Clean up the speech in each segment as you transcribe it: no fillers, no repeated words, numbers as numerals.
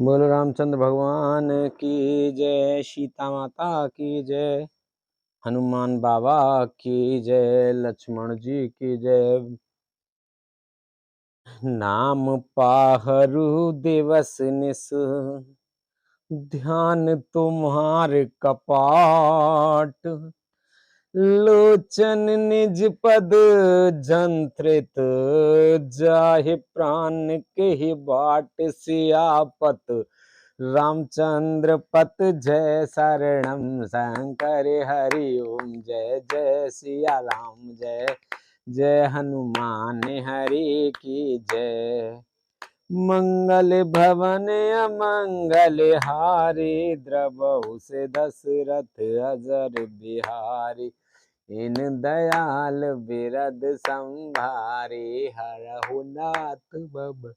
बोलो रामचंद्र भगवान की जय, सीता माता की जय, हनुमान बाबा की जय, लक्ष्मण जी की जय। नाम पाहरु दिवस निस, ध्यान तुम्हार कपाट। लोचन निज पद जंत्रित, जाहि प्राण के बाट। सियापत रामचंद्र पत जय, शरणम शंकर हरि ओम। जय जय सिया राम, जय जय हनुमान हरि की जय। मंगल भवन अमंगल हारी, द्रवहु से दशरथ अजर बिहारी। इन दयाल बिरद संभारी, हरहु नाथ बब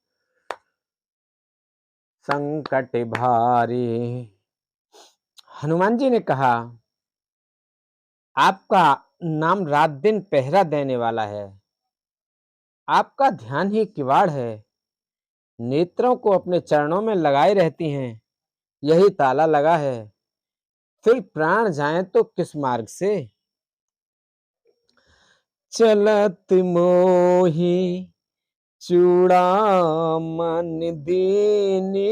संकट भारी। हनुमान जी ने कहा, आपका नाम रात दिन पहरा देने वाला है, आपका ध्यान ही किवाड़ है, नेत्रों को अपने चरणों में लगाए रहती हैं, यही ताला लगा है, फिर प्राण जाए तो किस मार्ग से। चलत मोही चूड़ामन दीनी,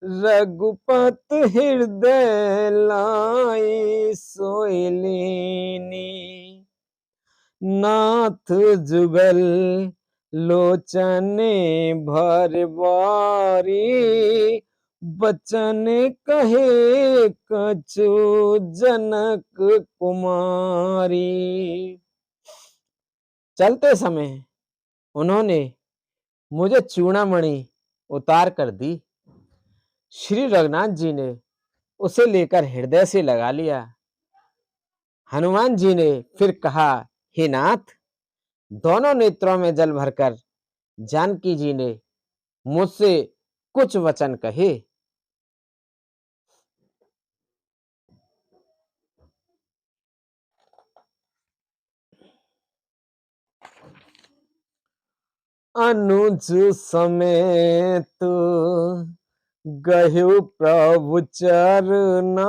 रघुपत हृदय लाई सोइलीनी। नाथ जुगल लोचने भर बारी, बचन कहे कछु जनक कुमारी। चलते समय उन्होंने मुझे चूड़ामणि उतार कर दी। श्री रघुनाथ जी ने उसे लेकर हृदय से लगा लिया। हनुमान जी ने फिर कहा, हे नाथ, दोनों नेत्रों में जल भरकर जानकी जी ने मुझसे कुछ वचन कहे। अनुज समेत गह्यु प्रभु चरना,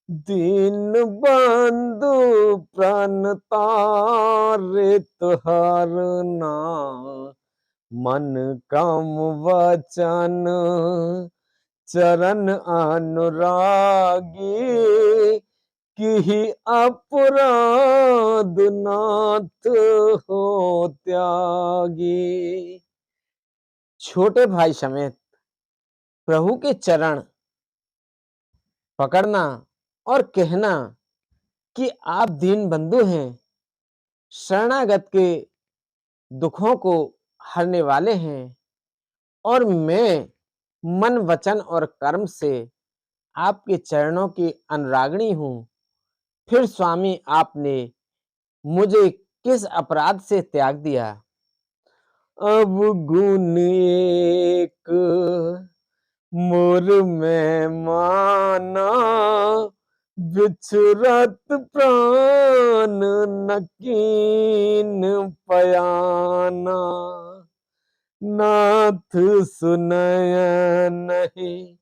दीन बंधु प्राण तारित हरना। मन क्रम वचन चरण अनुरागी, कि अपराध नाथ हो त्यागी। छोटे भाई समेत प्रभु के चरण पकड़ना और कहना कि आप दीन बंधु हैं, शरणागत के दुखों को हरने वाले हैं, और मैं मन वचन और कर्म से आपके चरणों की अनुरागिणी हूं। फिर स्वामी आपने मुझे किस अपराध से त्याग दिया। अब गुण एक मोर में माना, बिछुरत प्राण न कीन पयाना। नाथ सुनय नहीं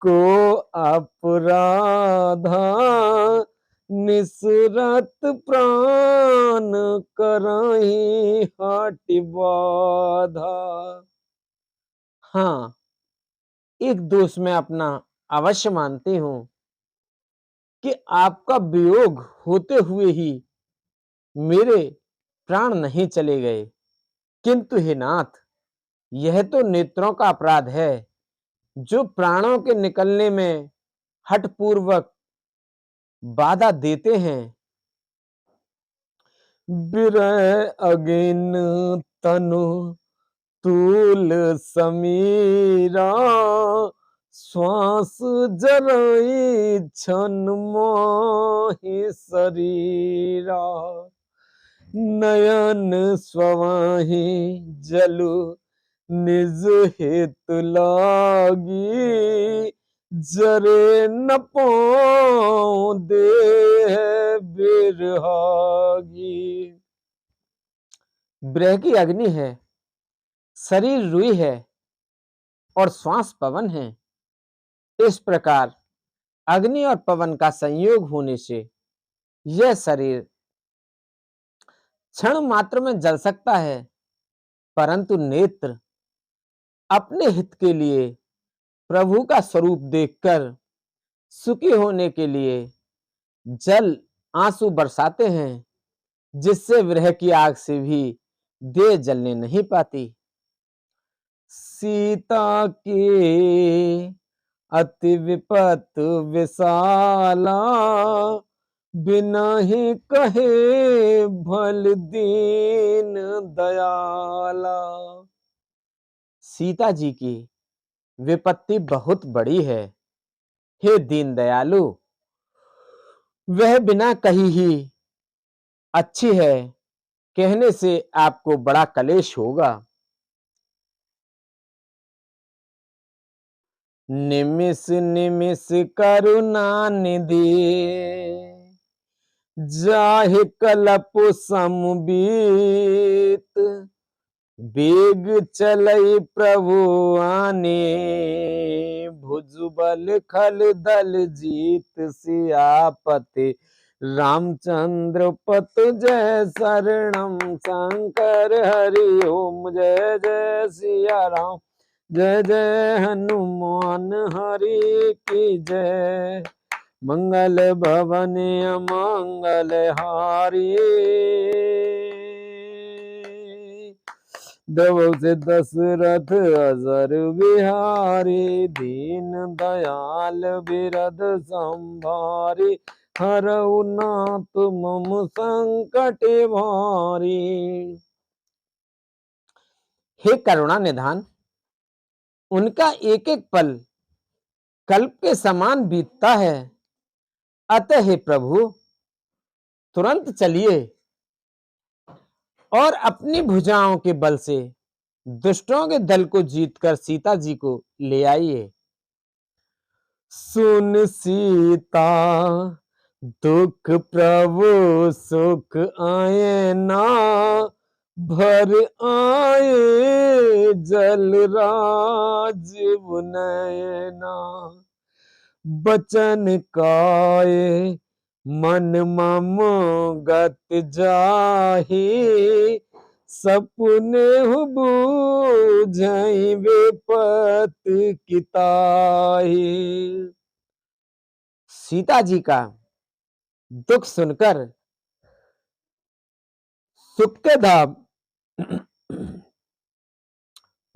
को अपराधा, निसरत प्राण करहि हठि बाधा। हाँ, एक दोष मैं अपना अवश्य मानती हूं कि आपका वियोग होते हुए ही मेरे प्राण नहीं चले गए, किंतु हे नाथ, यह तो नेत्रों का अपराध है, जो प्राणों के निकलने में हठपूर्वक बाधा देते हैं। बिरह अगिन तनु तूल समीरा, श्वास जरई छन मोहि शरीरा। नयन स्वहि जलु निज हित लागी, जरे न पाऊं देह बिरहागी। विरह की अग्नि है, शरीर रुई है, और श्वास पवन है। इस प्रकार अग्नि और पवन का संयोग होने से यह शरीर क्षण मात्र में जल सकता है, परंतु नेत्र अपने हित के लिए प्रभु का स्वरूप देखकर सुखी होने के लिए जल आंसू बरसाते हैं, जिससे विरह की आग से भी देह जलने नहीं पाती। सीता के अति विपत विशाला, बिना ही कहे भल दीन दयाला। सीता जी की विपत्ति बहुत बड़ी है, हे दीन दयालु, वह बिना कही ही अच्छी है, कहने से आपको बड़ा कलेश होगा। निमिष निमिष करुणा निधि, जाहि कलप समबीत, बेग चलई प्रभु आने, भुजबल खल दल जीत। सियापति रामचंद्र पत जय शरणम, शंकर हरि ओम जय जय सिया राम, जय जय हनुमान हरि की जय। मंगल भवन अमंगल हारी, देवों से दशरथ अजर बिहारी, दीन दयाल बिरद संभारी, हरऊ नाथ मम संकट भारी। हे करुणा निधान, उनका एक एक पल कल्प के समान बीतता है, अतः हे प्रभु तुरंत चलिए और अपनी भुजाओं के बल से दुष्टों के दल को जीतकर सीता जी को ले आइए। सुन सीता दुख प्रभु सुख आए ना, भर आए जल राज नयना, बचन काए मन मम गत जाहि, सपने बूझई विपत किताहि। सीता जी का दुख सुनकर सुख के धाम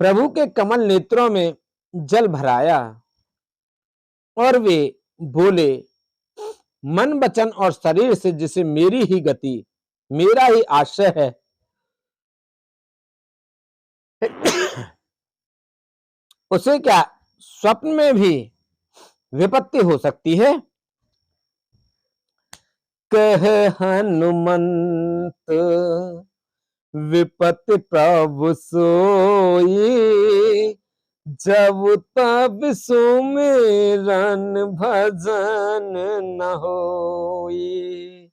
प्रभु के कमल नेत्रों में जल भराया और वे बोले, मन वचन और शरीर से जिसे मेरी ही गति, मेरा ही आश्रय है, उसे क्या स्वप्न में भी विपत्ति हो सकती है। कह हनुमंत विपत्ति प्रभु सोई, जब तब सुमिरन भजन न होई।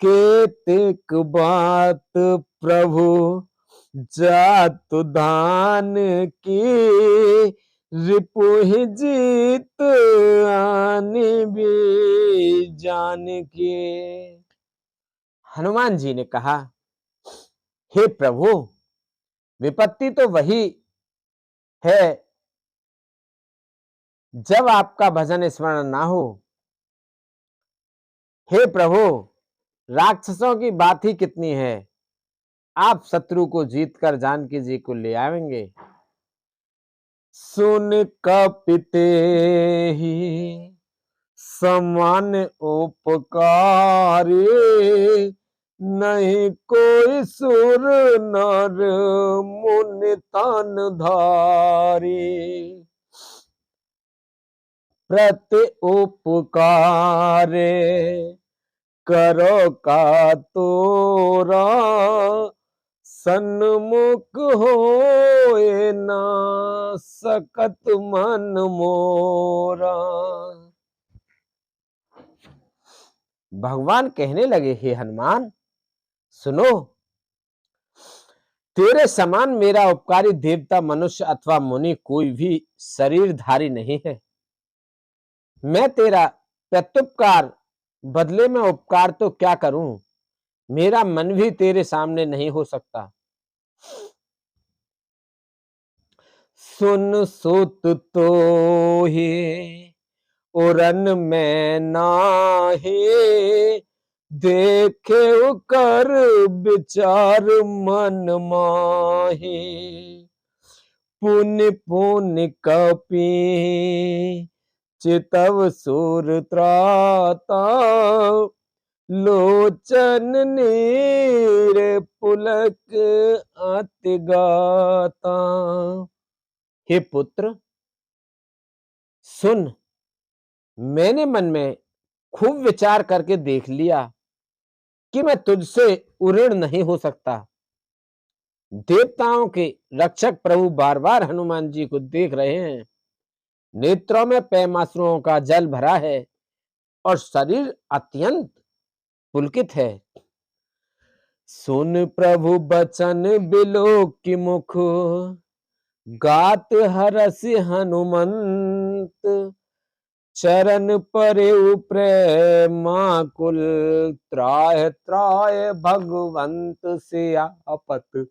केतिक बात प्रभु जात दान की, रिपुहि जीत आनी भी जान के। हनुमान जी ने कहा, हे प्रभु विपत्ति तो वही है जब आपका भजन स्मरण ना हो। हे प्रभु राक्षसों की बात ही कितनी है, आप शत्रु को जीतकर जानकी जी को ले आएंगे। सुन कपिते ही समान उपकारी, नहीं कोई सुर नर मुनि तन धारी। प्रति उपकारे करो का तोरा, सन्मुख होए ना सकत मन मोरा। भगवान कहने लगे, हे हनुमान सुनो, तेरे समान मेरा उपकारी देवता, मनुष्य अथवा मुनि कोई भी शरीरधारी नहीं है। मैं तेरा प्रत्युपकार बदले में उपकार तो क्या करूं? मेरा मन भी तेरे सामने नहीं हो सकता। सुन सुत तो ही उरन में नाही, देखे कर विचार मन माही। पुण्य पुण्य कपि चितव सुर त्राता, लोचन नीर पुलक अति गाता। हे पुत्र, सुन, मैंने मन में खूब विचार करके देख लिया कि मैं तुझसे उऋण नहीं हो सकता। देवताओं के रक्षक प्रभु बार बार हनुमान जी को देख रहे हैं। नेत्रों में पैमाश्रुओं का जल भरा है और शरीर अत्यंत पुलकित है। सुन प्रभु बचन बिलोक की मुख, गात हरस हनुमंत। चरण परे प्रेमाकुल, त्राय त्राय भगवंत सियापत।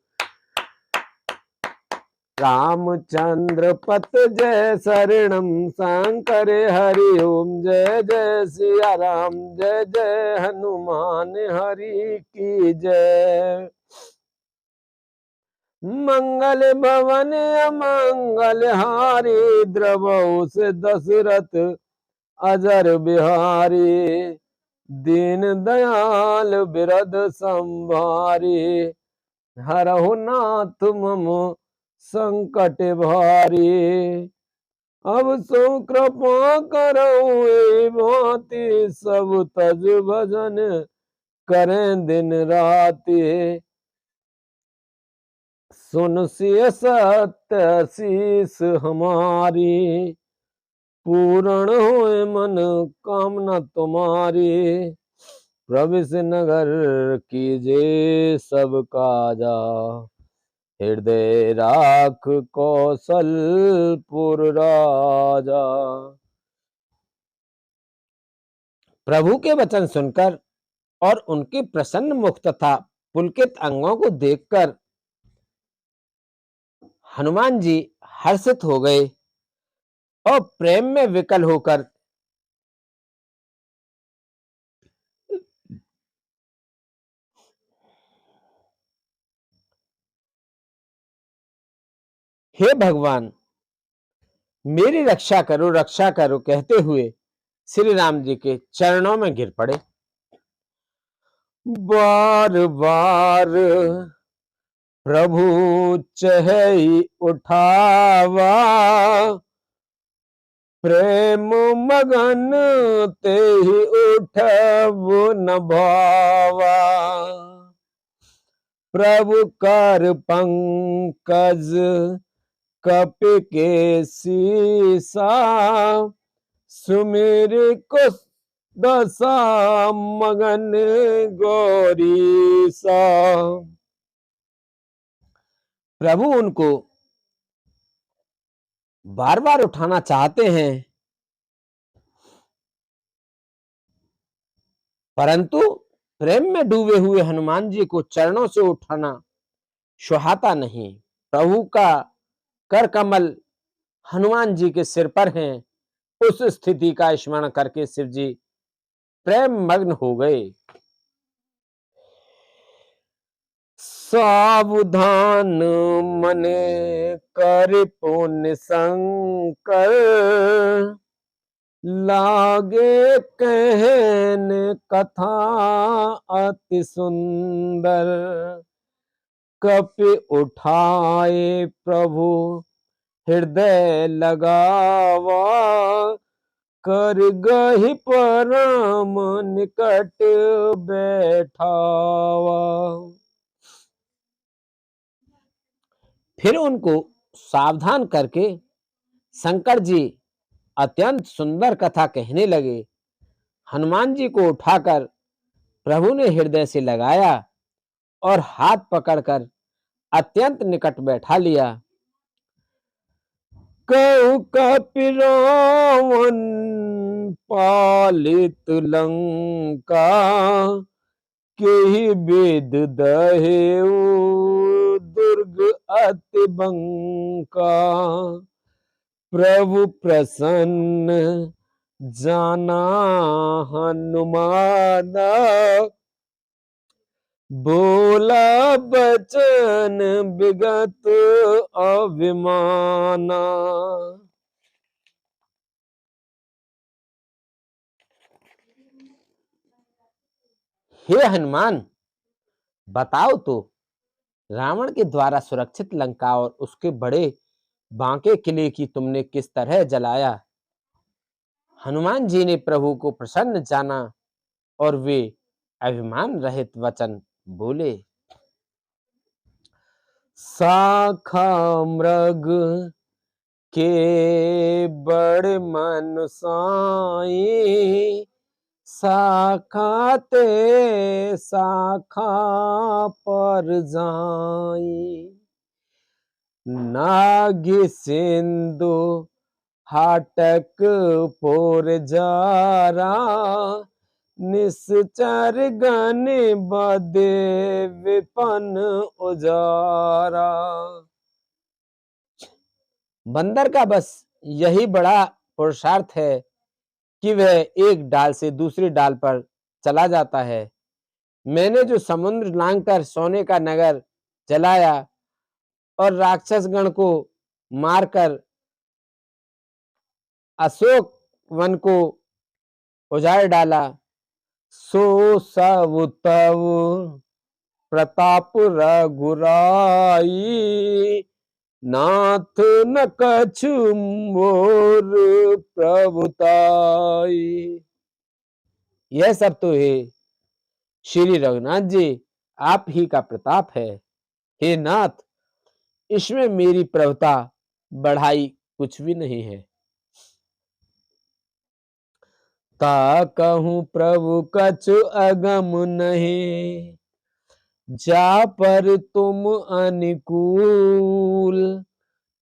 रामचंद्र पत जय शरणम शंकर हरि ओम। जय जय सिया राम, जय जय हनुमान हरि की जय। मंगल भवन अमंगल हारी, द्रवहु से दशरथ अजर बिहारी। दीन दयाल बिरद संभारी, हरहु नाथ मम संकट भारी। अब सो कृपा करऊ भांति, सब तज भजन करें दिन राति। सुन सिय सत्य शीस हमारी, पूर्ण होए मन कामना तुम्हारी। प्रविश नगर कीजे सब काजा, हृदय राख कौशलपुर राजा। प्रभु के वचन सुनकर और उनके प्रसन्न मुख तथा पुलकित अंगों को देखकर हनुमान जी हर्षित हो गए और प्रेम में विकल होकर हे भगवान, मेरी रक्षा करो कहते हुए श्री राम जी के चरणों में गिर पड़े। बार बार प्रभु चहई उठावा, प्रेम मगन ते ही उठबु न भावा। प्रभु कर पंकज कपि के सीसा, सुमिर को दशा मगन गौरीसा। प्रभु उनको बार बार उठाना चाहते हैं, परंतु प्रेम में डूबे हुए हनुमान जी को चरणों से उठाना सुहाता नहीं। प्रभु का कर कमल हनुमान जी के सिर पर हैं। उस स्थिति का स्मरण करके शिव जी प्रेम मग्न हो गए। सावधान मने कर पुण्य संकर, लागे कहन कथा अति सुंदर। कपि उठाए प्रभु हृदय लगावा, कर गहि परम निकट बैठावा। फिर उनको सावधान करके शंकर जी अत्यंत सुंदर कथा कहने लगे। हनुमान जी को उठाकर प्रभु ने हृदय से लगाया और हाथ पकड़कर अत्यंत निकट बैठा लिया। कहु कपिरावन पालित लंका, केहि वेद दहेउ दुर्ग अति बंका। प्रभु प्रसन्न जाना हनुमाना, बोला बचन विगत अभिमाना। हे हनुमान, बताओ तो रावण के द्वारा सुरक्षित लंका और उसके बड़े बांके किले की तुमने किस तरह जलाया। हनुमान जी ने प्रभु को प्रसन्न जाना और वे अभिमान रहित वचन बोले। शाखा मृग के बड़ मन साई, शाखा ते शाखा पर जाई। नाग सिंधु हाटक पोर जारा, निश्चर गण बदे विपन उजारा। बंदर का बस यही बड़ा पुरुषार्थ है कि वह एक डाल से दूसरी डाल पर चला जाता है। मैंने जो समुद्र लांघकर सोने का नगर जलाया और राक्षस गण को मारकर अशोक वन को उजाड़ डाला, सो सब तव प्रताप रघुराई, नाथ न कछु मोर प्रभुताई। यह सब तो है श्री रघुनाथ जी आप ही का प्रताप है। हे नाथ, इसमें मेरी प्रभुता बढ़ाई कुछ भी नहीं है। ता कहूं प्रभु कछु अगम नहीं, जा पर तुम अनुकूल,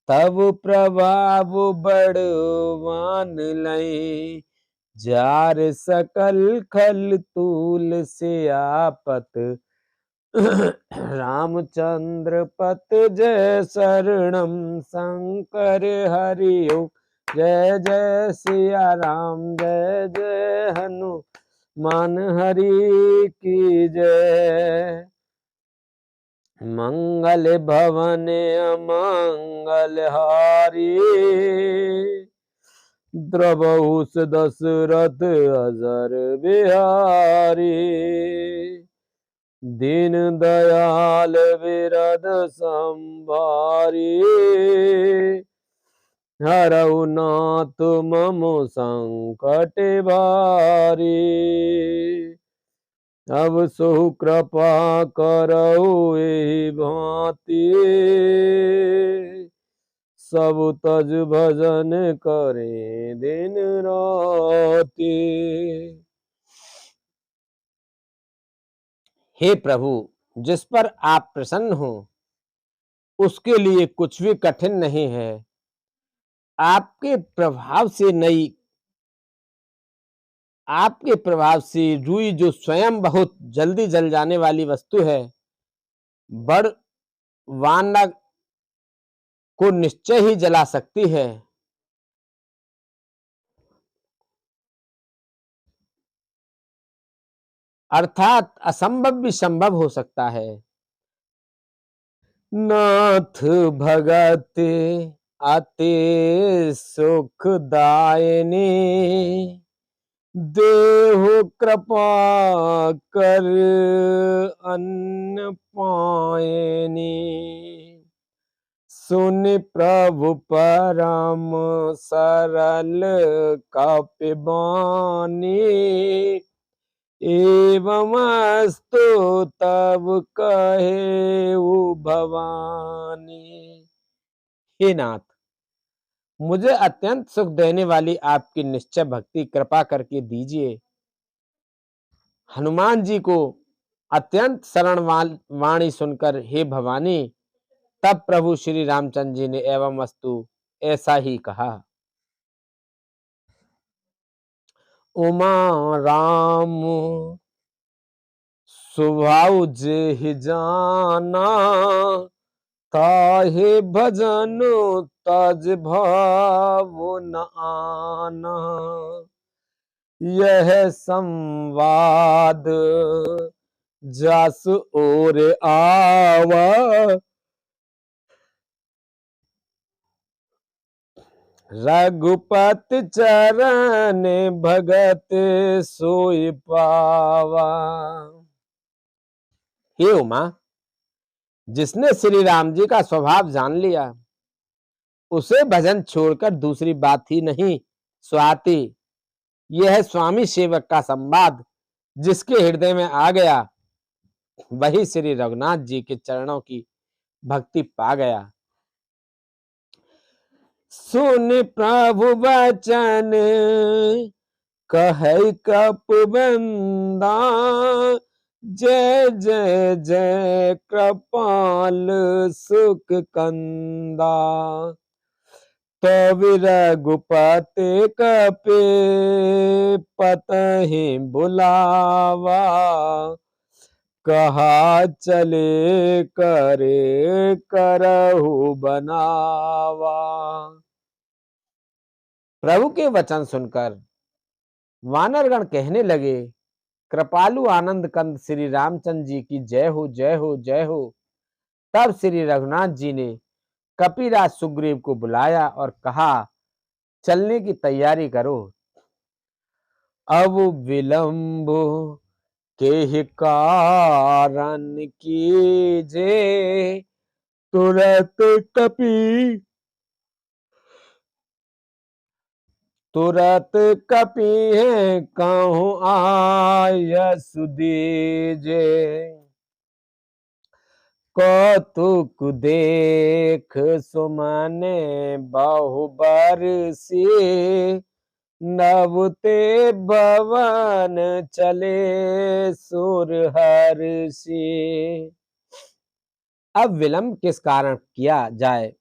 तब प्रभाव बड़वान लय, जार सकल खल तूल से आपत, रामचंद्र पत जय शरणम शंकर हरिओ, जय जय सिया राम जय जय हनुमान हरि की जय। मंगल भवन अमंगल हारी, द्रवहुस दशरथ अजर बिहारी, दीन दयाल विरद संभारी, हरऊ नाथ मम संकट भारी, अब सो कृपा करऊ एहि भांति, सब तज भजन करे दिन राति। हे प्रभु, जिस पर आप प्रसन्न हो उसके लिए कुछ भी कठिन नहीं है। आपके प्रभाव से रुई जो स्वयं बहुत जल्दी जल जाने वाली वस्तु है, बड़ वानर को निश्चय ही जला सकती है। अर्थात असंभव भी संभव हो सकता है। नाथ भगत अति सुखदायिनी, देहु कृपा कर अन्न पायनी, सुन प्रभु परम सरल कपिबानी, एवं अस्तु तब कहे भवानी। हे नाथ, मुझे अत्यंत सुख देने वाली आपकी निश्चय भक्ति कृपा करके दीजिए। हनुमान जी को अत्यंत सरल वाणी सुनकर हे भवानी तब प्रभु श्री रामचंद्र जी ने एवं अस्तु ऐसा ही कहा। उमा राम स्वभाव जेहि जाना, ताहे भजन तज भाव न आना। यह संवाद जस ओर आवा, रघुपति चरण भगत सोई पावा। हे उमा, जिसने श्री राम जी का स्वभाव जान लिया, उसे भजन छोड़कर दूसरी बात ही नहीं सुहाती। यह स्वामी सेवक का संवाद जिसके हृदय में आ गया, वही श्री रघुनाथ जी के चरणों की भक्ति पा गया। सुन प्रभु वचन कहै कपबंदा, जय जय जय कृपाल सुख कंदा। तो रघुपति कपे पतहि बुलावा, कहा चले करे करहु बनावा। प्रभु के वचन सुनकर वानरगण कहने लगे, कृपालु आनंद कंद श्री रामचंद्र जी की जय हो जय हो जय हो। तब श्री रघुनाथ जी ने कपिराज सुग्रीव को बुलाया और कहा, चलने की तैयारी करो। अब विलंब के कारण कीजे, तुरत कपि तुरत कपि है कहूँ आयस दीजे। कौतुक देख सुमने बहु बरसी, नवते भवन चले सुर हर्षि। अब विलंब किस कारण किया जाए,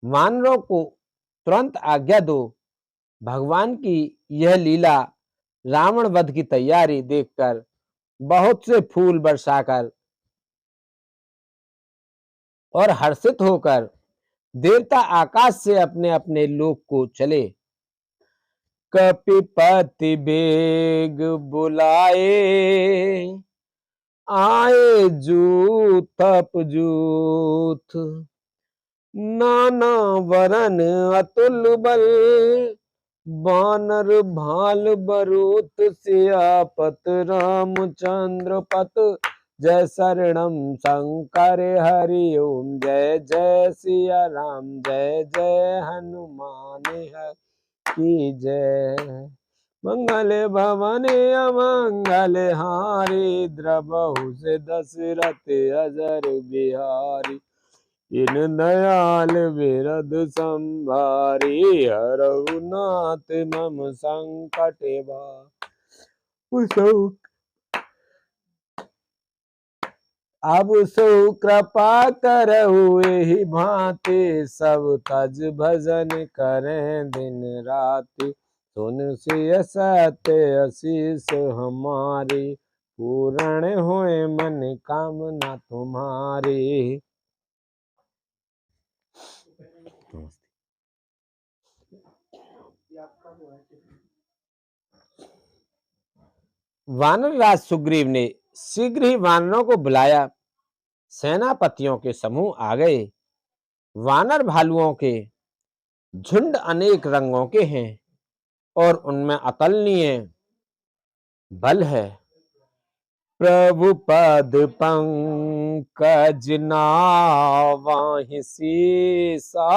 वानरों को तुरंत आज्ञा दो। भगवान की यह लीला रावण वध की तैयारी देखकर बहुत से फूल बरसाकर और हर्षित होकर देवता आकाश से अपने अपने लोक को चले। कपिपति बेग बुलाए, आए जूथप जूथ। नाना वरन अतुल बल, बानर भाल बरूथ। सियापत रामचंद्र पत, जय शरणम शंकर हरि ओम। जय जय सिया राम, जय जय हनुमान हरि की जय। मंगल भवन अमंगल हारी, द्रबहु से दशरथ अजर बिहारी। इन दयाल बिरद संभारी, हरहु नाथ मम संकट भार। अब सो कृपा करहु एहि भांति, सब तज भजन करें दिन राति। सुन सिय सत्य असीस हमारी, पूर्ण होए मन कामना तुम्हारी। वानर राज सुग्रीव ने शीघ्र ही वानरों को बुलाया। सेनापतियों के समूह आ गए। वानर भालुओं के झुंड अनेक रंगों के हैं और उनमें अतुलनीय बल है। प्रभु पद पंकज नावाहि सीसा,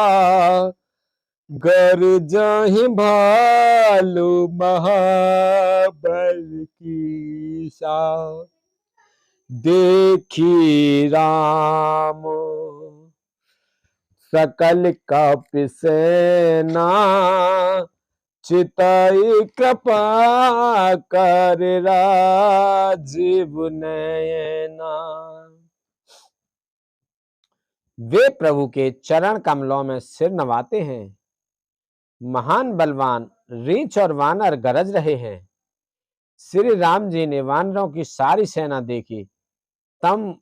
गरजहि भालु महाबल कीसा। देखी राम सकल कपि सेना, चितई कृपा कर राजीव नयना। वे प्रभु के चरण कमलों में सिर नवाते हैं। महान बलवान रीछ और वानर गरज रहे हैं। श्री राम जी ने वानरों की सारी सेना देखी, तम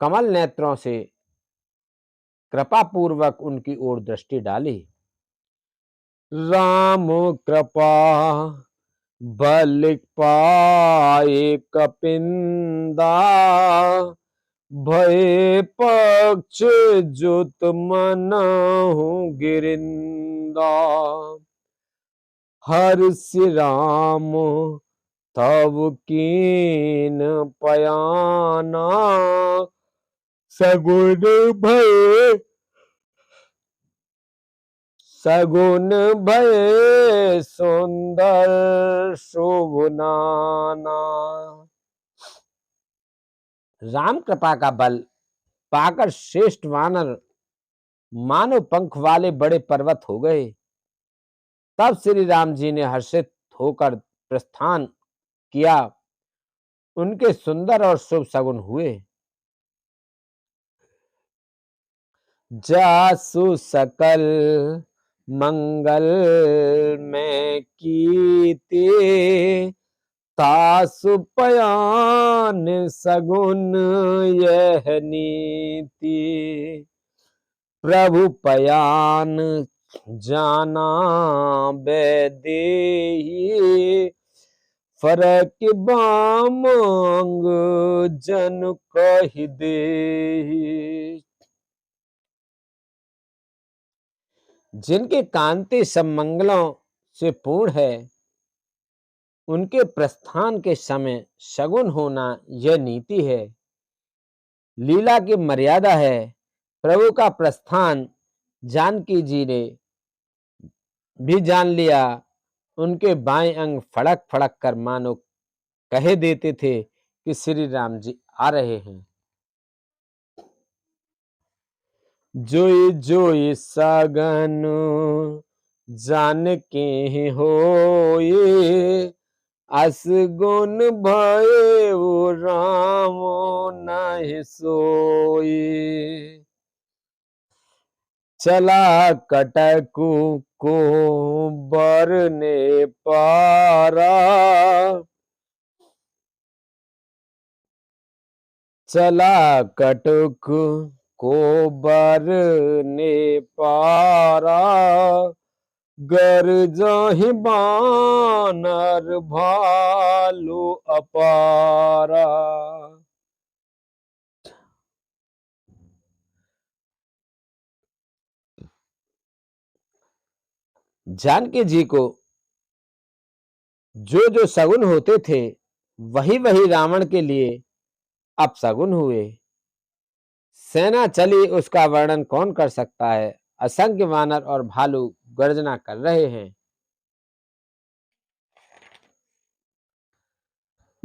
कमल नेत्रों से कृपा पूर्वक उनकी ओर दृष्टि डाली। राम कृपा बल पाए कपिंदा, भय पक्ष जुत मनहु गिरिंदा। हर्ष राम तब कीन पयाना, सगुन भय सुंदर शोभनाना। राम कृपा का बल पाकर श्रेष्ठ वानर मानो पंख वाले बड़े पर्वत हो गए। तब श्री राम जी ने हर्षित होकर प्रस्थान किया। उनके सुंदर और शुभ सगुन हुए। जासु सकल मंगल में कीते, तासु पयान सगुन यह नीति। प्रभु पयान जाना बेदेही, फरक बामंग जन कहि देहि। जिनके कांति सब मंगलों से पूर्ण है, उनके प्रस्थान के समय शगुन होना यह नीति है, लीला की मर्यादा है। प्रभु का प्रस्थान जानकी जी ने भी जान लिया। उनके बाएं अंग फड़क फड़क कर मानो कहे देते थे कि श्री राम जी आ रहे हैं। जोई जोई सगन जान के होए, अस गुण भय राम नहीं सोए। चला कटकु को बरने पारा, चला कटक को बरने पारा, गर जहि बानर भालू अपारा। जानकी जी को जो जो सगुन होते थे, वही वही रावण के लिए अपसगुन हुए। सेना चली उसका वर्णन कौन कर सकता है। असंख्य वानर और भालू गर्जना कर रहे हैं।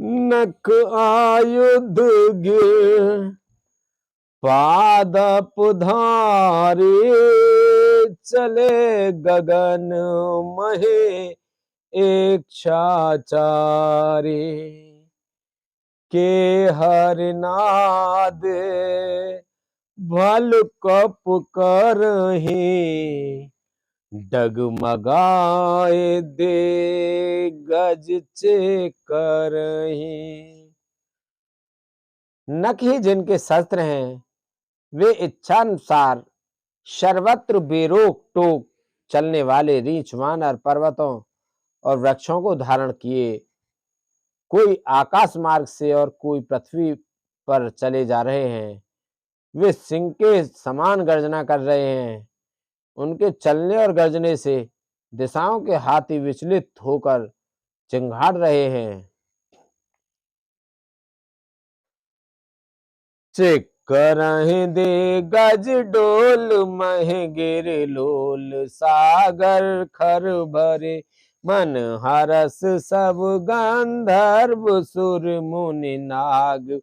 नख आयुध गिर पादप धारे, चले गगन महे इच्छाचारे। के हरनाद भल कप करहि, डगमगाए दे गज चे करहि। नख ही जिनके शस्त्र हैं, वे इच्छानुसार सर्वत्र बेरोक टोक चलने वाले रीछ वानर पर्वतों और वृक्षों को धारण किए, कोई आकाश मार्ग से और कोई पृथ्वी पर चले जा रहे हैं। वे सिंह के समान गर्जना कर रहे हैं। उनके चलने और गर्जने से दिशाओं के हाथी विचलित होकर चिंगाड़ रहे हैं। चिक करहि दे गज डोल मह गिर लोल, सागर खर भरे मन हरस सब गंधर्व सुर मुनि नाग।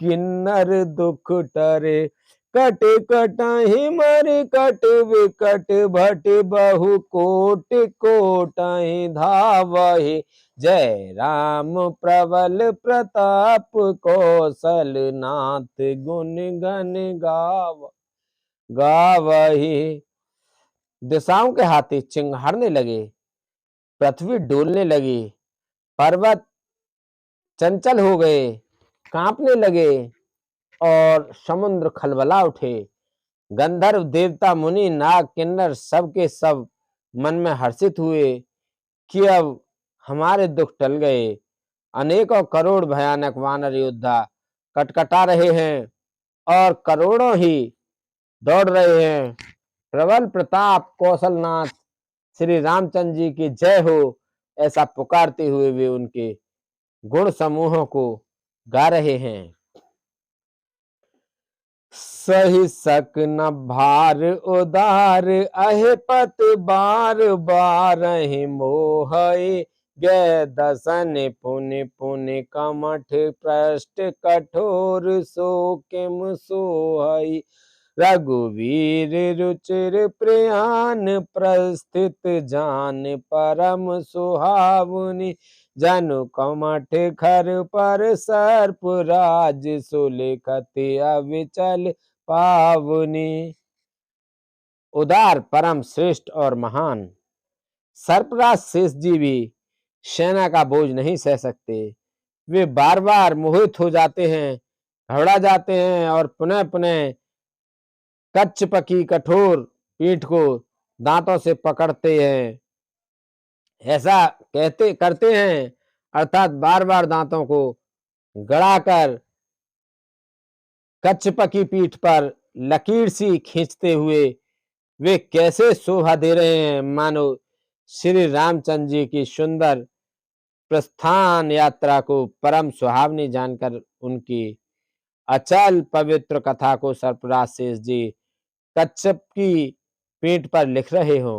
किन्नर दुख टरे कट कटहि मर कट विकट भट बहु कोट कोटहि धावहि। जय राम प्रबल प्रताप कौशल नाथ गुण गण गावहि। दिशाओं के हाथी चिंघाड़ने लगे, पृथ्वी डोलने लगी, पर्वत चंचल हो गए, कांपने लगे और समुद्र खलबला उठे। गंधर्व देवता मुनि नाग किन्नर सब के सब मन में हर्षित हुए कि अब हमारे दुख टल गए। अनेकों करोड़ भयानक वानर योद्धा कटकटा रहे हैं और करोड़ों ही दौड़ रहे हैं। प्रबल प्रताप कौशलनाथ श्री रामचंद्र जी की जय हो, ऐसा पुकारते हुए वे उनके गुण समूहों को गा रहे हैं। सही सक न भार उदार अहे पत बार बार मोहई। गै दसन पुन पुन कमठ पृष्ठ कठोर सो किम सोहई। रघुवीर रुचिर प्रयान प्रस्थित जान परम सुहावनी। जनु कमठ खर पर सर्प राज सुलिखत अविचल पावनी। उदार परम श्रेष्ठ और महान सर्पराज शेष जी भी सेना का बोझ नहीं सह सकते। वे बार बार मोहित हो जाते हैं, घबरा जाते हैं और पुनः पुनः कच्च पकी कठोर पीठ को दांतों से पकड़ते हैं। ऐसा कहते करते हैं अर्थात बार बार दांतों को गड़ाकर कच्च पकी पीठ पर लकीर सी खींचते हुए वे कैसे शोभा दे रहे हैं, मानो श्री रामचंद्र जी की सुंदर प्रस्थान यात्रा को परम सुहावनी जानकर उनकी अचल पवित्र कथा को सर्पराज शेष जी कच्छप की पीठ पर लिख रहे हो।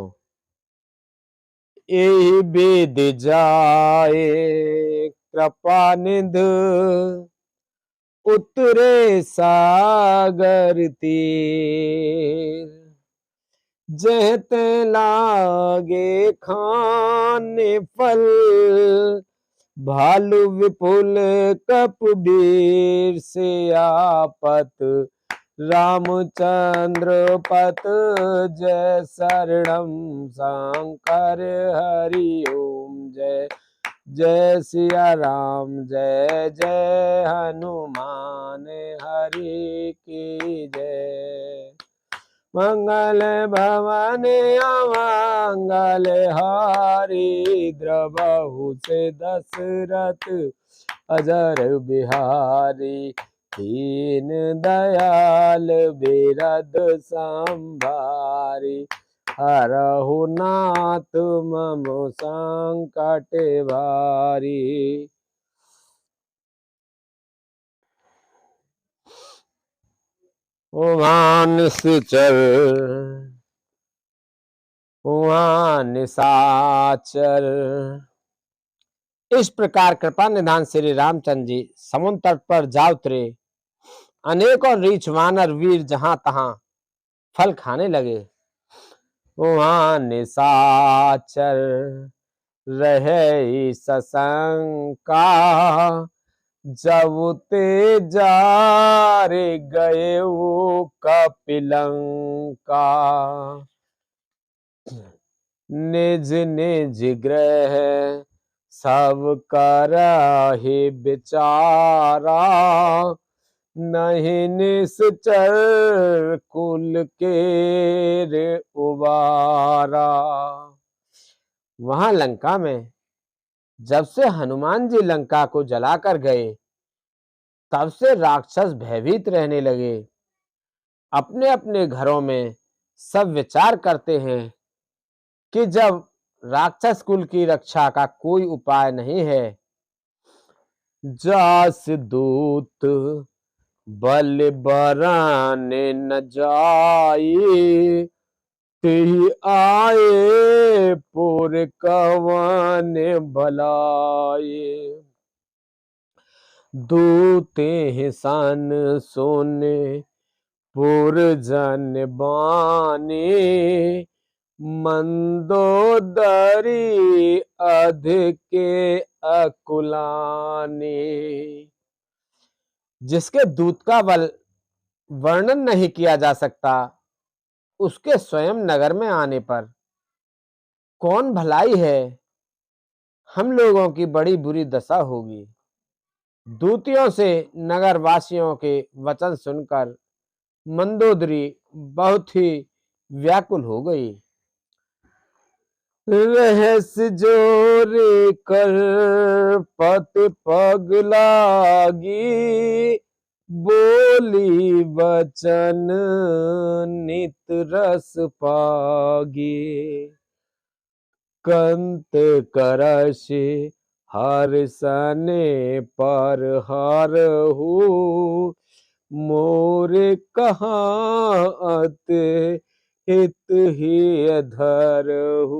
एहि वेद जाए कृपा निध उतरे सागर तीर। जहते लागे खाने फल भालु विपुल कपबीर से आपत। रामचंद्र पत जय शरणम शंकर हरि ओम। जय जय सिया राम जय जय हनुमान हरि की जय। मंगल भवन अमंगल हारी द्रवहु से दशरथ अजर बिहारी। दीन दयाल बिरद संभारी हरहु नाथ मम संकट भारी। निशाचर इस प्रकार कृपा निधान श्री रामचंद्र जी समुद्र तट पर जा उतरे। अनेकों रीछ वानर वीर जहां तहां फल खाने लगे। वहां निशाचर रहे सशंका। जब ते जारे गए वो कपिलंका। निज निज ग्रह सब करहि विचारा। नहीं निश्चर कुल के रे उबारा। वहां लंका में जब से हनुमान जी लंका को जलाकर गए तब से राक्षस भयभीत रहने लगे। अपने अपने घरों में सब विचार करते हैं कि जब राक्षस कुल की रक्षा का कोई उपाय नहीं है, जास दूत बल बराने न जाई। तेहि आए पुर कवन भलाए। दूते सन सोने पुरजन बानी मंदोदरी अधिके अकुलानी। जिसके दूत का बल वर्णन नहीं किया जा सकता, उसके स्वयं नगर में आने पर कौन भलाई है, हम लोगों की बड़ी बुरी दशा होगी। दूतियों से नगर वासियों के वचन सुनकर मंदोदरी बहुत ही व्याकुल हो गई। रहस्य जोरे कर पति पग लागी, बोली वचन नित रस पागी। कंत करश हर सने पर हरहु, मोरे कहाँ अत हित ही धरहु।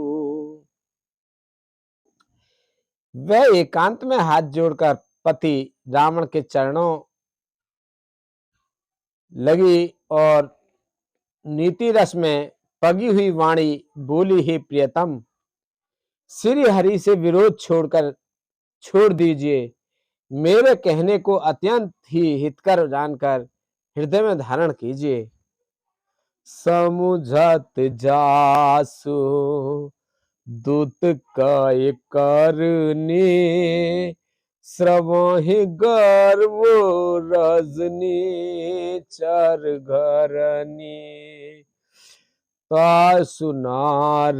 वह एकांत में हाथ जोड़कर पति रावण के चरणों लगी और नीति रस में पगी हुई वाणी बोली, ही प्रियतम, श्री हरि से विरोध छोड़ दीजिए। मेरे कहने को अत्यंत ही हितकर जानकर हृदय में धारण कीजिए। समुझत जासु दूत काय करनी, श्रवहि गर्व रजनी चर घरनी। ता सुनार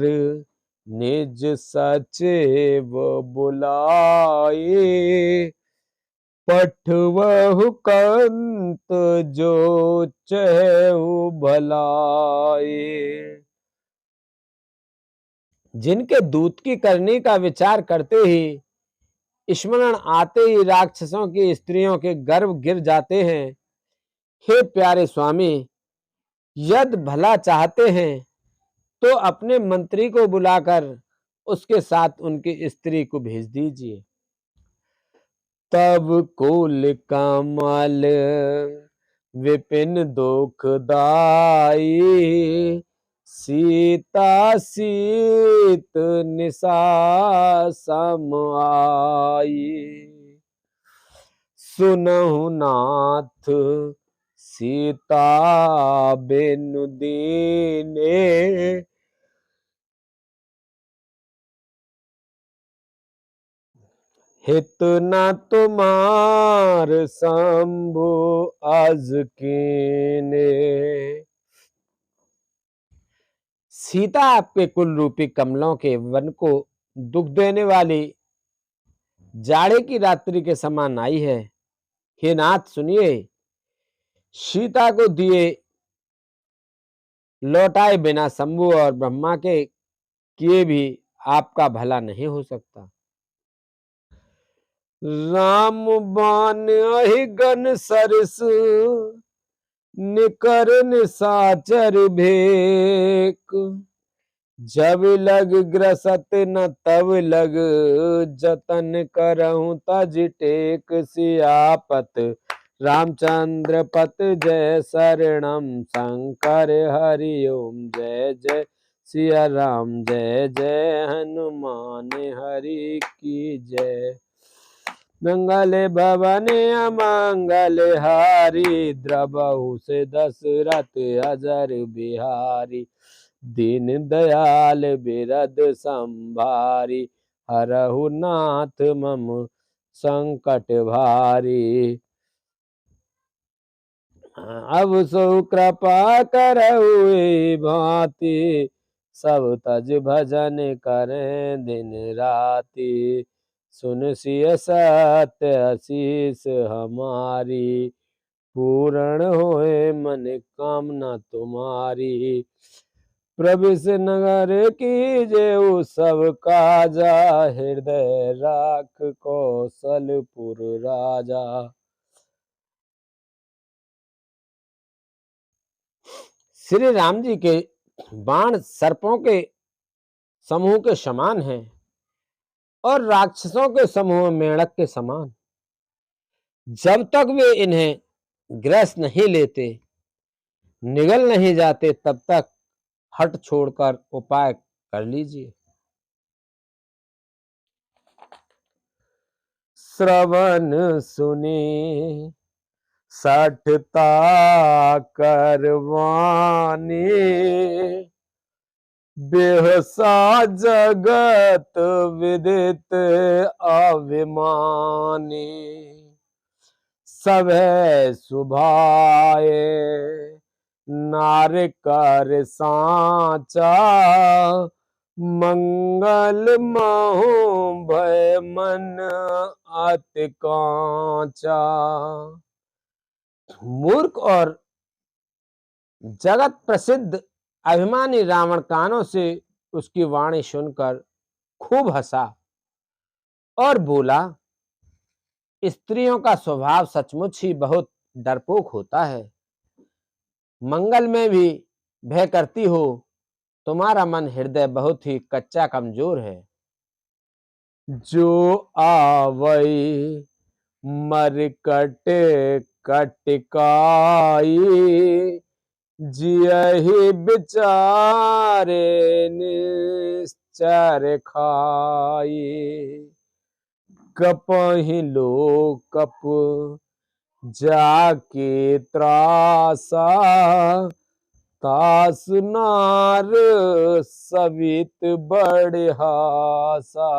निज सचेव बुलाए, पठवहु कंत जो चहु भलाए। जिनके दूत की करनी का विचार करते ही स्मरण आते ही राक्षसों की स्त्रियों के गर्भ गिर जाते हैं। हे प्यारे स्वामी, यदि भला चाहते हैं तो अपने मंत्री को बुलाकर उसके साथ उनकी स्त्री को भेज दीजिए। तब कुल कमल विपिन दुखदाई, सीता सीत निशा सम आई। सुनहु नाथ सीता बिनु दीने, हित न तुम्हार शंभु आज कीने। सीता आपके कुल रूपी कमलों के वन को दुख देने वाली जाड़े की रात्रि के समान आई है। हे नाथ सुनिए, सीता को दिए लौटाए बिना शंभु और ब्रह्मा के किए भी आपका भला नहीं हो सकता। राम बान अहि गन सरस, निकर निसाचर भेक। जब लग ग्रसत न तब लग, जतन करहु तज टेक। सियापत रामचंद्र पत जय शरणम, शंकर हरि ओम जय जय सिया राम। जय जय हनुमान हरि की जय। मंगल भवन अमंगल हारी, द्रवहु से दशरथ अजर बिहारी। दीन दयाल बिरद संभारी, हरहु नाथ मम संकट भारी। अब सो कृपा करहु भांति, सब तज भजन करें दिन राति। सुन सिय सत्य आशीष हमारी, पूर्ण होए मन कामना तुम्हारी। प्रविश नगर की जेऊ सब काजा, हृदय राख कौशलपुर राजा। श्री राम जी के बाण सर्पों के समूह के समान हैं और राक्षसों के समूह मेंढक के समान। जब तक वे इन्हें ग्रस नहीं लेते, निगल नहीं जाते तब तक हट छोड़कर उपाय कर लीजिए। श्रवण सुने सठता करवाने, बेहसा जगत विदित अभिमानी। सब सुभाए नार कर सांचा, मंगल महु भय मन अति कांचा। मूर्ख और जगत प्रसिद्ध अभिमानी रावण कानों से उसकी वाणी सुनकर खूब हंसा और बोला, स्त्रियों का स्वभाव सचमुच ही बहुत डरपोक होता है। मंगल में भी भय करती हो। तुम्हारा मन हृदय बहुत ही कच्चा कमजोर है। जो आवई मरकट कटकाई, जियहि बिचारे निश्चर खाई। कपहि लो कप जाके त्रासा, तास नार सवित बढ़हासा।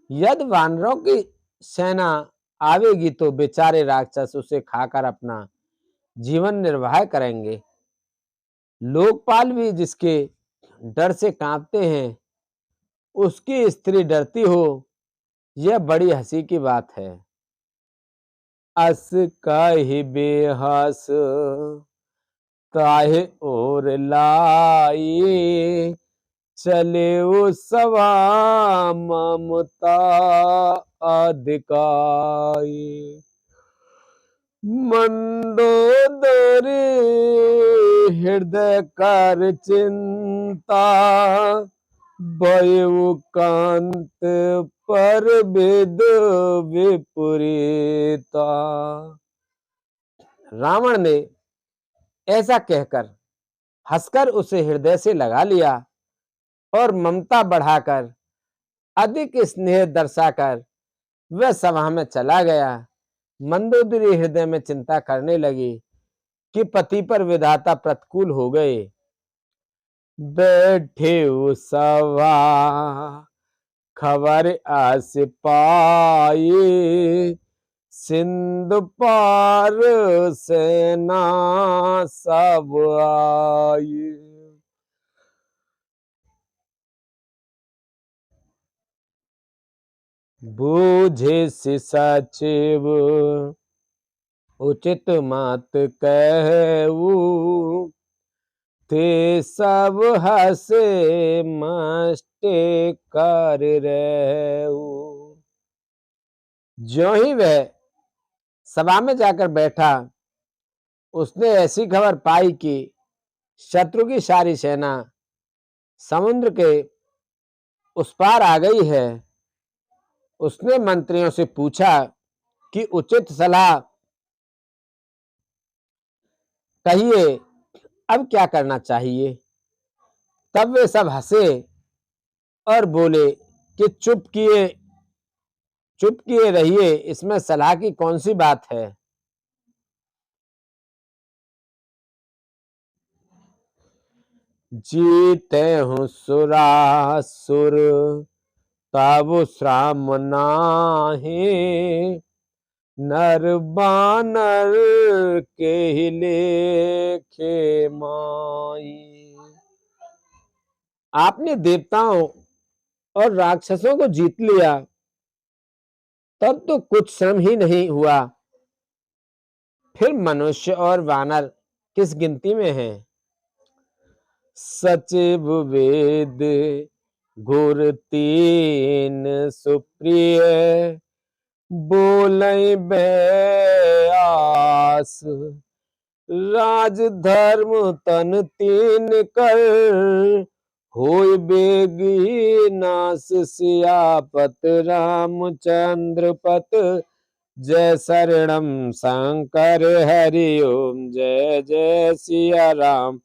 यदि वानरों की सेना आवेगी तो बेचारे राक्षस उसे खाकर अपना जीवन निर्वाह करेंगे। लोकपाल भी जिसके डर से कांपते हैं, उसकी स्त्री डरती हो, यह बड़ी हंसी की बात है। अस कहि बेहस ताहे और लाई, चले सभा ममता अधिकाई। मंदोदरी हृदय कर चिंता, भयउ कांत पर विद विपरीता। रावण ने ऐसा कहकर हंसकर उसे हृदय से लगा लिया और ममता बढ़ाकर अधिक स्नेह दर्शाकर वह सभा में चला गया। मंदोदरी हृदय में चिंता करने लगी कि पति पर विधाता प्रतिकूल हो गए। बैठे सभा खबर आस पाई, सिंधु पार सेना सब आई। बूझे से सचिव उचित मत कहू, ते सब हसे मस्ते कर रहू। ज्यों ही वह सभा में जाकर बैठा, उसने ऐसी खबर पाई कि शत्रु की सारी सेना समुद्र के उस पार आ गई है। उसने मंत्रियों से पूछा कि उचित सलाह कहिए, अब क्या करना चाहिए। तब वे सब हंसे और बोले कि चुप किए रहिए, इसमें सलाह की कौन सी बात है। जीते हूँ सुरासुर तब श्राम नाहि, नर बानर के ही लेखे माई। आपने देवताओं और राक्षसों को जीत लिया, तब तो कुछ श्रम ही नहीं हुआ, फिर मनुष्य और वानर किस गिनती में हैं। सचिव वेद गुर तीन सुप्रिय, बोलै व्यास राज धर्म तन तीन कर, होय बेगी नास सियापत रामचंद्र पत जय शरणम शंकर हरि ओम, जय जय सिया राम,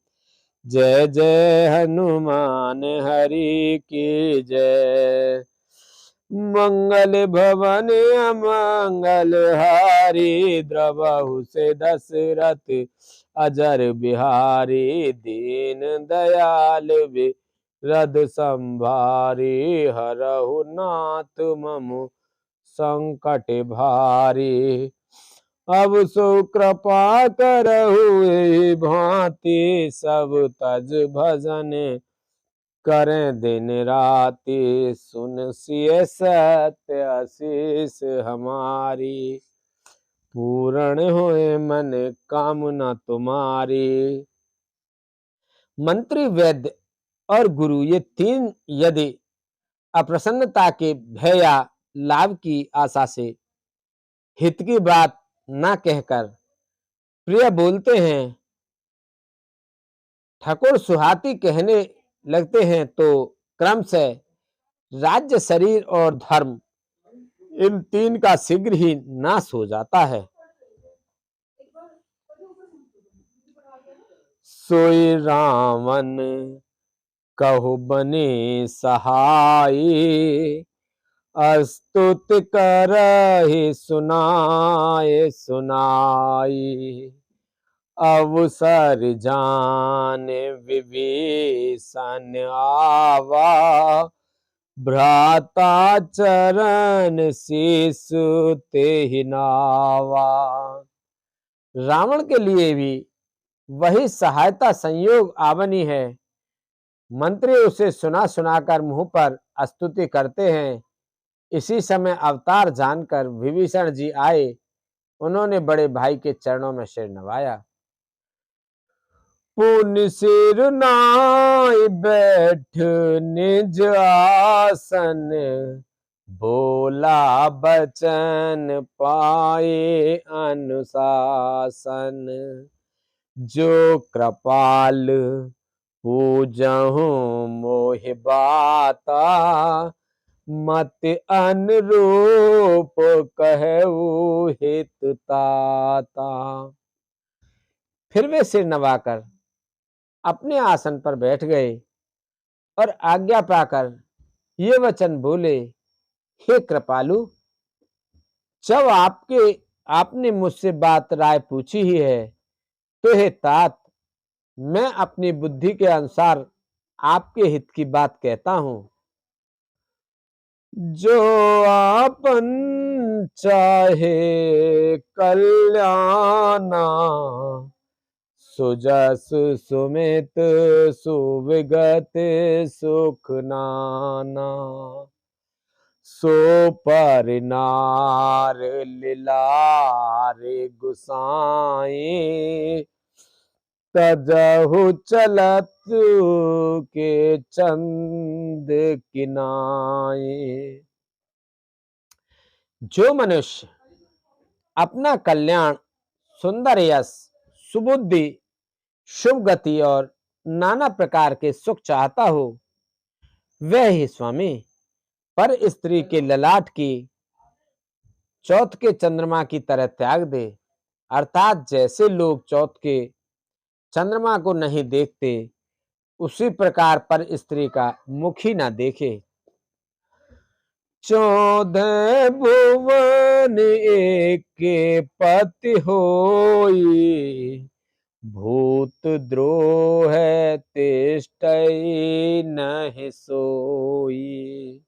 जय जय हनुमान हरि की जय। मंगल भवन अमंगल हारी, द्रवहु से दशरथ अजर बिहारी, दीन दयाल विरद संभारी, हरहु नाथ मम संकट भारी। अब सो कृपा करहु एहि भांति, सब तज भजन करें दिन राति, सुन सिय सत्य आशीष हमारी, पूर्ण होए मन कामना तुम्हारी। मंत्री, वैद्य और गुरु ये तीन यदि अप्रसन्नता के भय या लाभ की आशा से हित की बात ना कहकर प्रिय बोलते हैं, ठकुर सुहाती कहने लगते हैं, तो क्रमशः राज्य, शरीर और धर्म इन तीन का शीघ्र ही नाश हो जाता है। सोई रावण कहु बने सहाय, अस्तुत करहि सुनाए सुनाई, अवसर जान विभीषण आवा, भ्राता चरण शीशु तेहि नावा। रावण के लिए भी वही सहायता संयोग आवनी है। मंत्री उसे सुना सुनाकर मुंह पर स्तुति करते हैं। इसी समय अवतार जानकर विभीषण जी आए। उन्होंने बड़े भाई के चरणों में सिर नवाया। पुनि सिर नाई बैठ निज आसन, बोला बचन पाए अनुशासन, जो कृपाल पूजहु मोहि बाता, मत अनुरूप कहऊ हित ताता। फिर वे सिर नवाकर अपने आसन पर बैठ गए और आज्ञा पाकर ये वचन बोले, हे कृपालु, जब आपने मुझसे बात राय पूछी ही है, तो हे तात, मैं अपनी बुद्धि के अनुसार आपके हित की बात कहता हूं। जो आपन चाहे कल्याणा, सुजस सुमित सुविगत सुख नाना, सो पर नार लीलार गुसाई, तजहु चलत के चंद किनाए। जो मनुष्य अपना कल्याण, सुंदर यश, सुबुद्धि, शुभ गति और नाना प्रकार के सुख चाहता हो, वह ही स्वामी पर स्त्री के ललाट की चौथ के चंद्रमा की तरह त्याग दे। अर्थात जैसे लोग चौथ के चंद्रमा को नहीं देखते, उसी प्रकार पर स्त्री का मुख ही ना देखे। 14 भुवन एक पति होई, भूत द्रोह तिष्ठई नहीं सोई,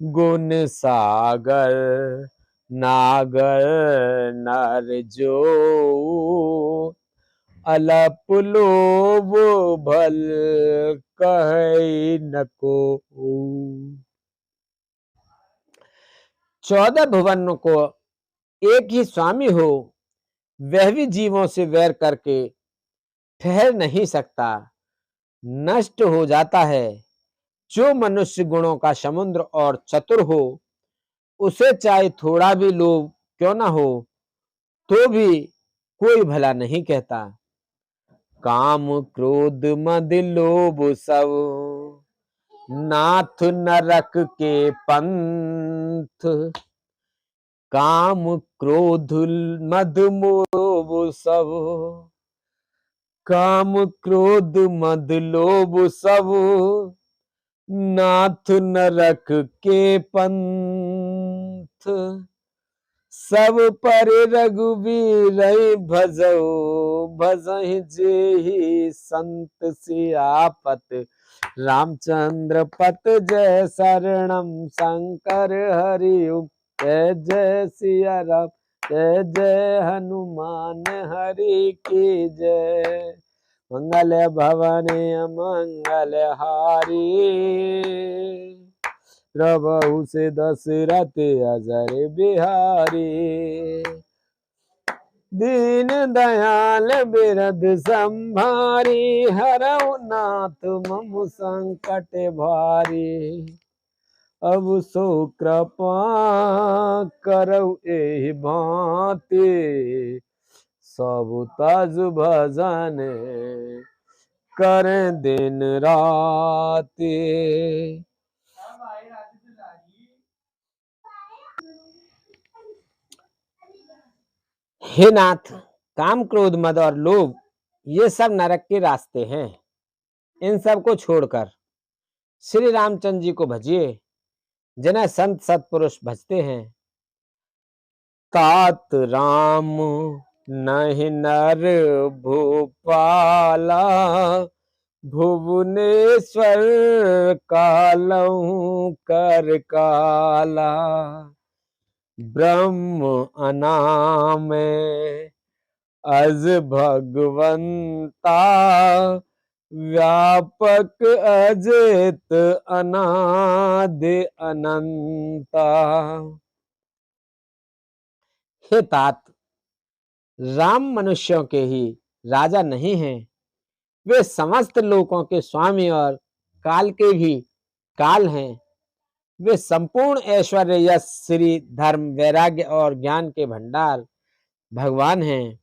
गुण सागर नागर नर जो, अलप लोभ भल कहे न को। 14 भुवन को एक ही स्वामी हो, वह भी जीवों से वैर करके ठहर नहीं सकता, नष्ट हो जाता है। जो मनुष्य गुणों का समुद्र और चतुर हो, उसे चाहे थोड़ा भी लोभ क्यों ना हो, तो भी कोई भला नहीं कहता। काम क्रोध मद लोभ सब, नाथ नरक के पंथ, काम क्रोध मद मोह सब, काम क्रोध मद लोभ सब, नाथ नरक के पंथ, सब पर रघुवीर भजो, भजहि जेहि संत सियापत, रामचंद्र पत जय शरणम शंकर हरिओम, जय जय सिया राम, जय जय हनुमान हरि की जय, मंगल भवने मंगल हारी, प्रभु से दशरथ अजर बिहारी, दीन दयाल बिरद संभारी, हरऊ नाथ मम संकट भारी, अब सो कृपा करऊ एहि भांति, सब तज भजन कर दिन राति। हे नाथ, काम क्रोध मद और लोभ ये सब नरक के रास्ते हैं। इन सब को छोड़कर श्री रामचंद्र जी को भजिए, जिन्हें संत सत्पुरुष भजते हैं। तात राम नहीं नर भूपाला, भुवनेश्वर कालऊ कर काला, ब्रह्म अनाम अज भगवंता, व्यापक अजित अनादि अनंता। हे तात, राम मनुष्यों के ही राजा नहीं हैं, वे समस्त लोकों के स्वामी और काल के भी काल हैं। वे संपूर्ण ऐश्वर्य यश श्री धर्म वैराग्य और ज्ञान के भंडार भगवान हैं।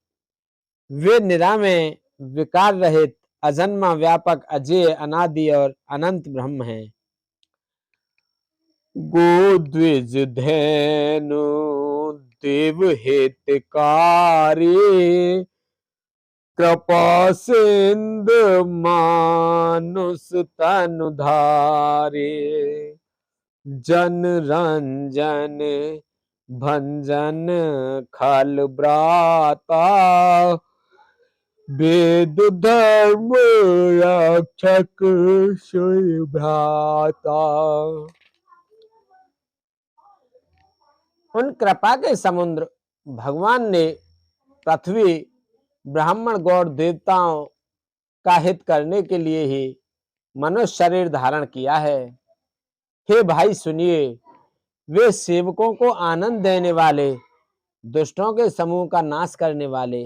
वे निरामय विकार रहित अजन्मा व्यापक अजेय अनादि और अनंत ब्रह्म हैं। गोद्विज धैनु देव हितकारी, कृपा सिंधु मानुष तनुधारे, जन रंजन भंजन खल ब्राता, वेद धर्म रक्षक सोई भ्राता। उन कृपा के समुद्र भगवान ने पृथ्वी ब्राह्मण गौर देवताओं का हित करने के लिए ही मनुष्य शरीर धारण किया है। हे भाई सुनिए, वे सेवकों को आनंद देने वाले, दुष्टों के समूह का नाश करने वाले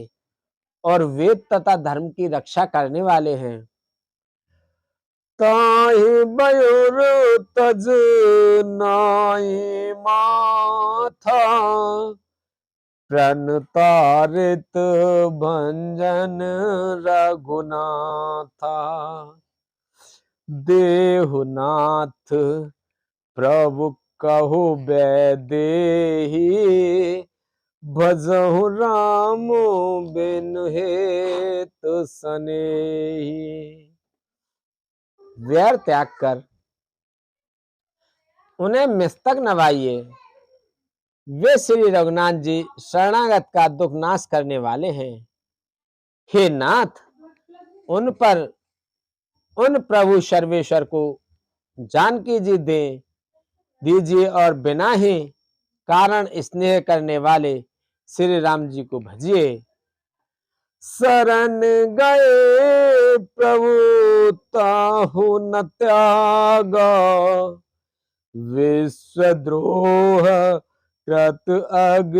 और वेद तथा धर्म की रक्षा करने वाले हैं। ताहि मयूर तज नाई माथा, प्रणतारित भंजन रघुनाथा, देहुनाथ प्रभु कहु वैदेही, भजहु राम बिनु हेतु सनेही। व्यर्थ त्याग कर उन्हें मस्तक नवाइए। वे श्री रघुनाथ जी शरणागत का दुख नाश करने वाले हैं। हे नाथ, उन प्रभु सर्वेश्वर को जानकी जी दीजिए और बिना ही कारण स्नेह करने वाले श्री राम जी को भजिए। शरण गए प्रभु ताहु न त्यागा, विश्वद्रोह कृत अग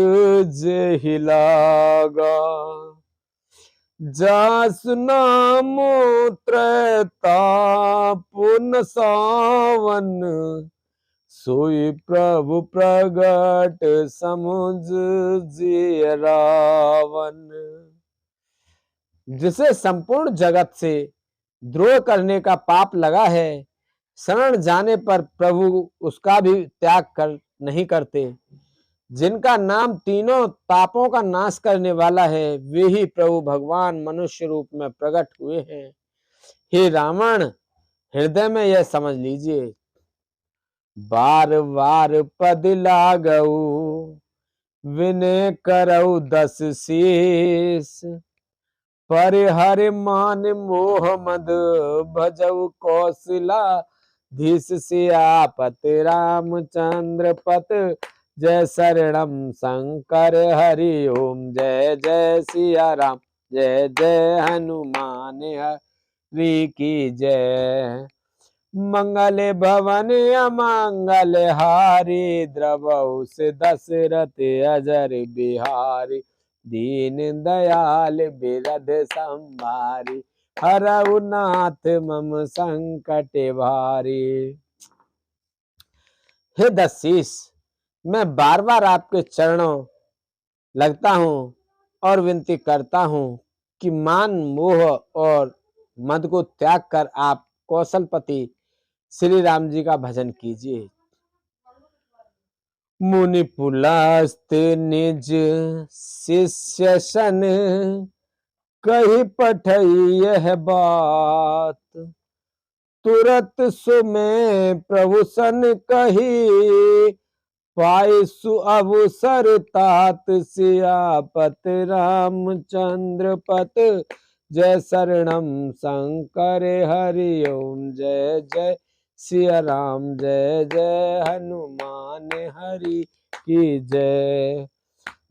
जेहि लागा, जासु नामो त्रैतापुन सावन, सोई प्रभु प्रगट समुझ जिय रावण। जिसे संपूर्ण जगत से द्रोह करने का पाप लगा है, शरण जाने पर प्रभु उसका भी त्याग नहीं करते। जिनका नाम तीनों तापों का नाश करने वाला है, वे ही प्रभु भगवान मनुष्य रूप में प्रकट हुए हैं। हे रावण, हृदय में यह समझ लीजिए, बार बार पद लागऊ, विनय करऊ 10 शीस, परिहर मान मोह मद, भजऊ कौशला धीस, सियापत रामचंद्र पत, जय शरणम शंकर हरि ओम, जय जय सिया राम, जय जय हनुमान हरि की जय। मंगल भवन अमंगल हारी, द्रवहु से दशरथ अजर बिहारी, दीन दयाल बिरध संभारी, हरऊ नाथ मम संकट भारी। हे दशीष, मैं बार बार आपके चरणों लगता हूँ और विनती करता हूँ कि मान मोह और मद को त्याग कर आप कौशलपति श्री राम जी का भजन कीजिए। मुनि पुलस्त निज शिष्य सन, कही पठई यह बात, तुरत सुमें प्रभु सन कही, पाई सु अवसर तात, सियापत रामचंद्र पत, जय शरणम शंकर हरि ओम, जय जय सिया राम, जय जय हनुमान हरि की जय।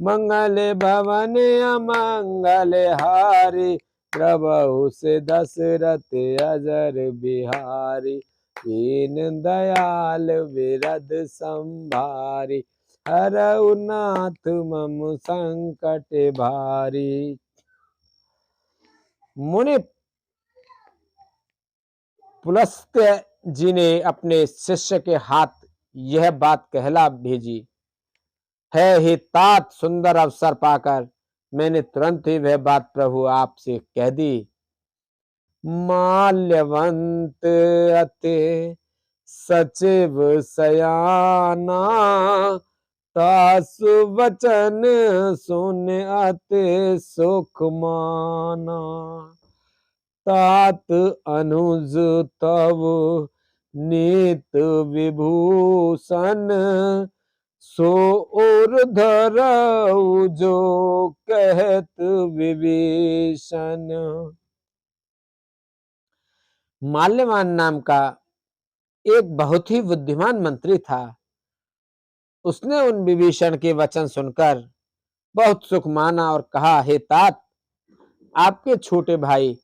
मंगल भवन अमंगल हारी, प्रभु से दशरथ अजर बिहारी, दीन दयाल विरध संभारी, हरऊ नाथ मम संकट भारी। मुनि पुलस्त्य जी ने अपने शिष्य के हाथ यह बात कहला भेजी है, हे तात, सुंदर अवसर पाकर मैंने तुरंत ही वह बात प्रभु आपसे कह दी। माल्यवंत अति सचिव सयाना, तासु वचन सुन अति सुख माना, तात अनुज तव नीत विभूषण, सो और धरऊ जो कहत विभीषण। माल्यवान नाम का एक बहुत ही बुद्धिमान मंत्री था। उसने उन विभीषण के वचन सुनकर बहुत सुख माना और कहा, हे तात, आपके छोटे भाई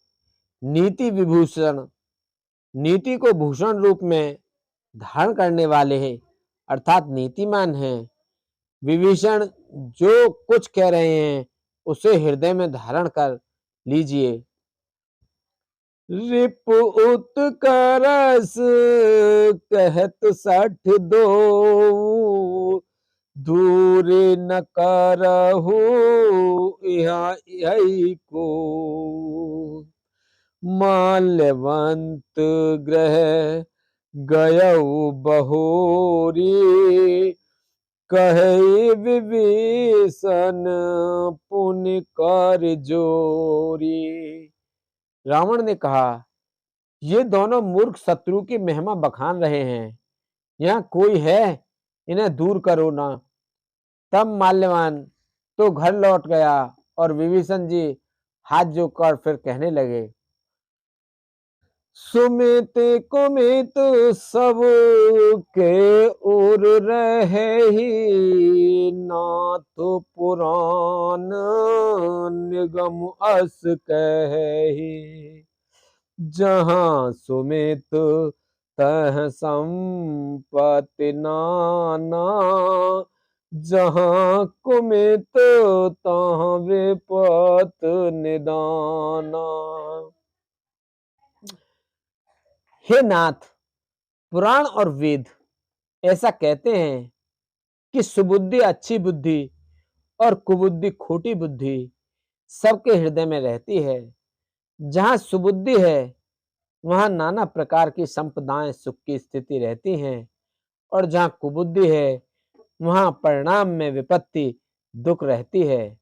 नीति विभूषण, नीति को भूषण रूप में धारण करने वाले हैं, अर्थात नीतिमान हैं। विभीषण जो कुछ कह रहे हैं उसे हृदय में धारण कर लीजिए। रिप उत्करस कहत 62, दूर न करहु यहाँ यही को, माल्यवंत ग्रह गयऊ बहोरी, कहे विभीषण पुण्य कर जोरी। रावण ने कहा, ये दोनों मूर्ख शत्रु की महिमा बखान रहे हैं, यहाँ कोई है, इन्हें दूर करो ना। तब माल्यवान तो घर लौट गया और विभीषण जी हाथ जोड़कर फिर कहने लगे, सुमित कुमित सब के उर रहे ही, नाथ पुराण निगम अस कही, जहाँ सुमित तह संपत्ति नाना, जहाँ कुमित तहाँ विपत निदाना। हे नाथ, पुराण और वेद ऐसा कहते हैं कि सुबुद्धि अच्छी बुद्धि और कुबुद्धि खोटी बुद्धि सबके हृदय में रहती है। जहाँ सुबुद्धि है वहां नाना प्रकार की संपदाएं सुख की स्थिति रहती हैं, और जहाँ कुबुद्धि है वहां परिणाम में विपत्ति दुख रहती है।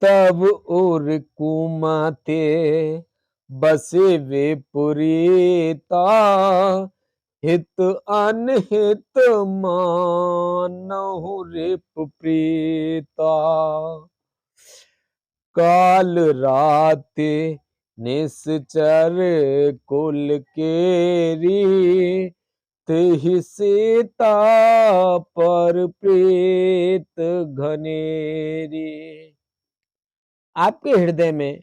तब और कुमते बसे वे पुरीता, हित अनहित मानहु रिप प्रीता। काल रात निश्चर कुल केरी, तेहि सीता पर प्रीत घनेरी। आपके हृदय में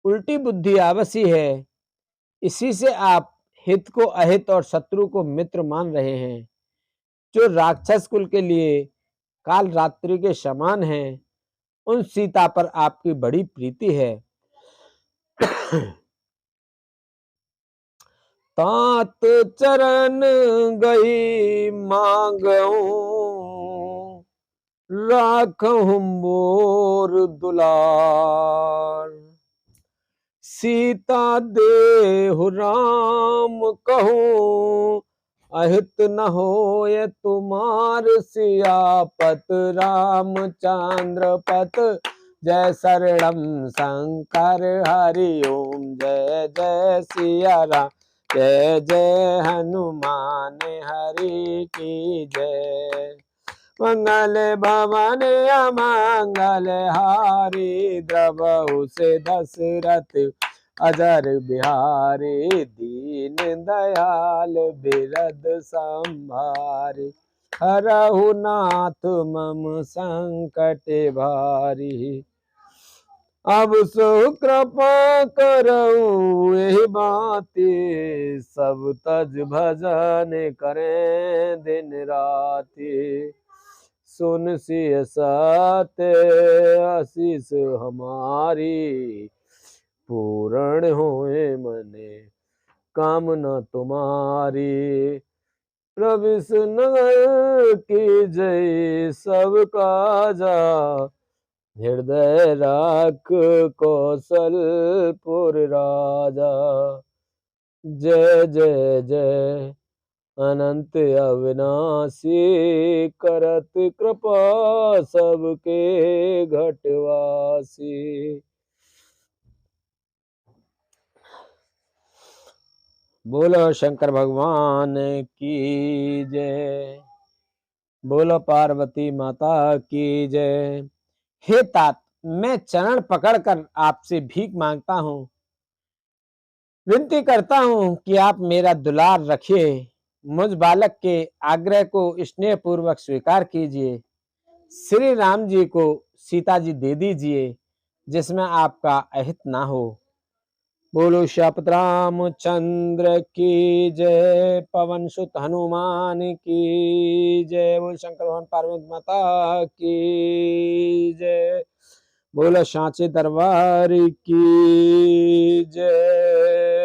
उल्टी बुद्धि आवसी है, इसी से आप हित को अहित और शत्रु को मित्र मान रहे हैं। जो राक्षस कुल के लिए काल रात्रि के समान हैं, उन सीता पर आपकी बड़ी प्रीति है। तात चरण गई मांगऊं, राखहु मोर दुलार। सीता देहु राम कहूं, अहित न होय तुमार सियापत। रामचंद्र पत जय शरणम शंकर हरि ओम। जय जय सिया राम, जय जय हनुमान हरि की जय। मंगल भवन अमंगल हारी, द्रवहु से दशरथ अजर बिहारी। दीन दयाल बिरद संभारी, हरहु नाथ मम संकट भारी। अब सो कृपा करऊ एहि बाती, सब तज भजन करें दिन राति। सुन सिय सत्य आशीष हमारी, पूर्ण होए मने कामना तुम्हारी। प्रविश नगर की जय सब काजा, हृदय राख कौशलपुर राजा। जय जय जय अनंत अविनाशी, करत कृपा सबके घटवासी। बोलो शंकर भगवान की जय, बोलो पार्वती माता की जय। हे तात, मैं चरण पकड़कर आपसे भीख मांगता हूँ, विनती करता हूँ कि आप मेरा दुलार रखिए। मुझ बालक के आग्रह को स्नेह पूर्वक स्वीकार कीजिए। श्री राम जी को सीता जी दे दीजिए, जिसमें आपका अहित ना हो। बोलो श्यापत रामचंद्र की जय, पवन सुत हनुमान की जय। बोलो शंकर भगवान पार्वती माता की जय। बोलो सांचे दरबार की जय।